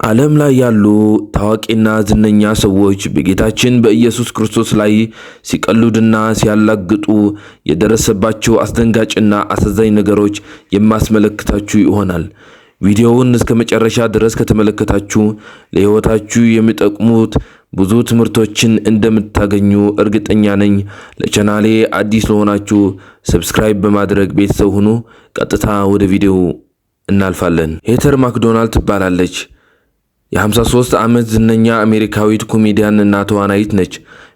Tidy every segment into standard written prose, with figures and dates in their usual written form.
ዓለም ላይ ያሉ ታዋቂና ዝነኛ ሰዎች በጌታችን በኢየሱስ ክርስቶስ ላይ ሲቀልዱና ሲያላግጡ የደረሰባቸው አስደንጋጭና አሳዛኝ ነገሮች የማስመለክታችሁ ይሆናል። ቪዲዮውን እስከ መጨረሻ ድረስ ከተመለከታችሁ ለሕይወታችሁ የሚጠቅሙት ብዙ ትምህርቶችን እንደምታገኙ እርግጠኛ ነኝ። ለቻናሌ አዲስ ለሆናችሁ ሰብስክራይብ በማድረግ ቤተሰብ ሁኑ። ቀጥታ ወደ ቪዲዮው እናልፋለን። ሄተር ማክዶናልድ ትባላለች። የ53 ዓመት ዝነኛ አሜሪካዊት ኮሜዲያን እና ተዋናይት ነች።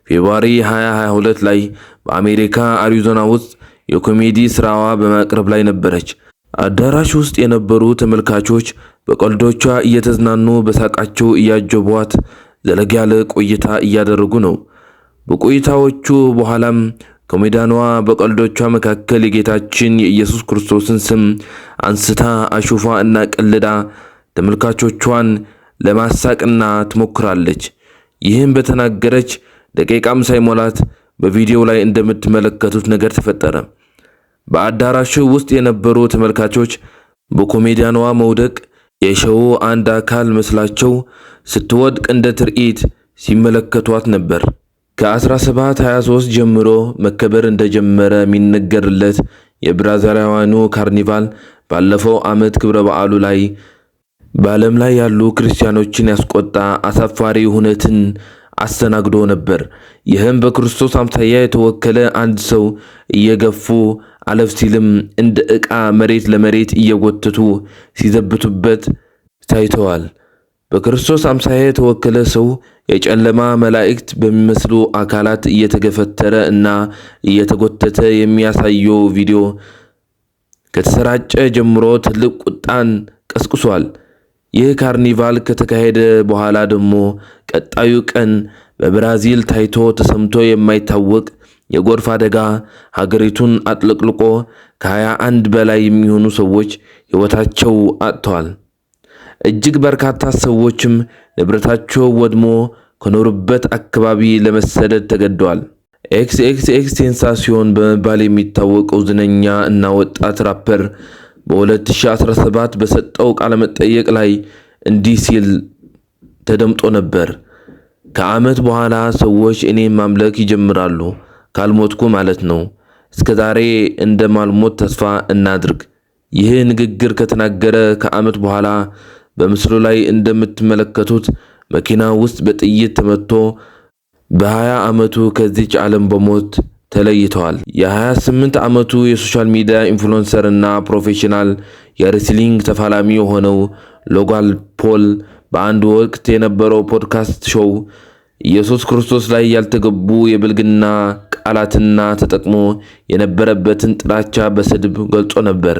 ፌብሩዋሪ 2022 ላይ በአሜሪካ አሪዞና ውስጥ የኮሜዲ ስራዋ በማቅረብ ላይ ነበረች። አዳራሽ ውስጥ የነበሩ ተመልካቾች በቀልዶቿ እየተዝናኑ በሳቃቸው እያጀቧት ዘለግ ያለ ቆይታ እያደረጉ ነው። በቆይታዎቹ በኋላም ኮሜዲያኗ በቀልዶቿ መካከል የጌታችን የኢየሱስ ክርስቶስን ስም አንስታ አሹፋ እና ቀልዳ ተመልካቾቿን ለማሳቅና ትሞክራለች። ይህም በተናገረች ደቂቃም ሳይሞላት በቪዲዮው ላይ እንደምትመለከቱት ነገር ተፈጠረ። በአዳራሹ ውስጥ የነበሩ ተመልካቾች በኮሜዲያኗ መውደቅ የሾው አንድ አካል መስላቸው ስትወድቅ እንደ ትርኢት ሲመለከቷት ነበር። ከ1723 ጀምሮ መከበር እንደጀመረ የሚነገርለት የብራዚላውያኑ ካርኒቫል ባለፈው ዓመት ክብረ በዓሉ ላይ በዓለም ላይ ያሉ ክርስቲያኖችን ያስቆጣ አሳፋሪ ሁነትን አስተናግዶ ነበር። ይህም በክርስቶስ አምሳያ የተወከለ አንድ ሰው እየገፉ አለፍ ሲልም እንደ ዕቃ መሬት ለመሬት እየጎተቱ ሲዘብቱበት ታይተዋል። በክርስቶስ አምሳያ የተወከለ ሰው የጨለማ መላእክት በሚመስሉ አካላት እየተገፈተረ እና እየተጎተተ የሚያሳየው ቪዲዮ ከተሰራጨ ጀምሮ ትልቅ ቁጣን ቀስቅሷል። ይህ ካርኒቫል ከተካሄደ በኋላ ደግሞ ቀጣዩ ቀን በብራዚል ታይቶ ተሰምቶ የማይታወቅ የጎርፍ አደጋ ሀገሪቱን አጥለቅልቆ ከ21 በላይ የሚሆኑ ሰዎች ሕይወታቸው አጥተዋል። እጅግ በርካታ ሰዎችም ንብረታቸው ወድሞ ከኖሩበት አካባቢ ለመሰደድ ተገደዋል። ኤክስኤክስ ቴንሳሲዮን በመባል የሚታወቀው ዝነኛ እና ወጣት ራፐር በ2017 በሰጠው ቃለ መጠይቅ ላይ እንዲህ ሲል ተደምጦ ነበር። ከዓመት በኋላ ሰዎች እኔን ማምለክ ይጀምራሉ፣ ካልሞትኩ ማለት ነው። እስከዛሬ እንደማልሞት ተስፋ እናድርግ። ይህ ንግግር ከተናገረ ከዓመት በኋላ በምስሉ ላይ እንደምትመለከቱት መኪና ውስጥ በጥይት ተመቶ በ20 ዓመቱ ከዚች ዓለም በሞት ተለይተዋል። የ28 ዓመቱ የሶሻል ሚዲያ ኢንፍሉዌንሰር እና ፕሮፌሽናል የሬስሊንግ ተፋላሚ የሆነው ሎጋን ፖል በአንድ ወቅት የነበረው ፖድካስት ሾው ኢየሱስ ክርስቶስ ላይ ያልተገቡ የብልግና ቃላትና ተጠቅሞ የነበረበትን ጥላቻ በስድብ ገልጾ ነበር።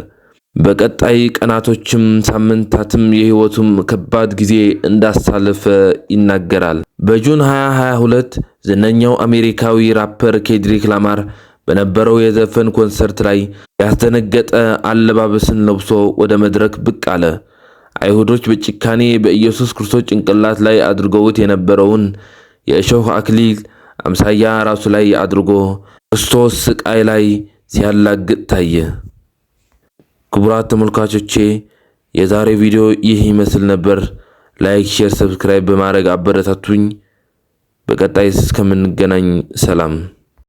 በቀጣይ ቀናቶችም ሳምንታትም የህይወቱም ከባድ ጊዜ እንዳሳለፈ ይናገራል። በጁን 2022 ዝነኛው አሜሪካዊ ራፐር ኬንድሪክ ላማር በነበረው የዘፈን ኮንሰርት ላይ ያስደነገጠ አለባበስን ለብሶ ወደ መድረክ ብቅ አለ። አይሁዶች በጭካኔ በኢየሱስ ክርስቶስ ጭንቅላት ላይ አድርገውት የነበረውን የእሾህ አክሊል አምሳያ ራሱ ላይ አድርጎ ክርስቶስ ስቃይ ላይ ሲያላግጥ ታየ። ክቡራት ተመልካቾቼ የዛሬ ቪዲዮ ይህ ይመስል ነበር። ላይክ፣ ሼር፣ ሰብስክራይብ በማድረግ አበረታቱኝ። በቀጣይ እስከምንገናኝ ሰላም።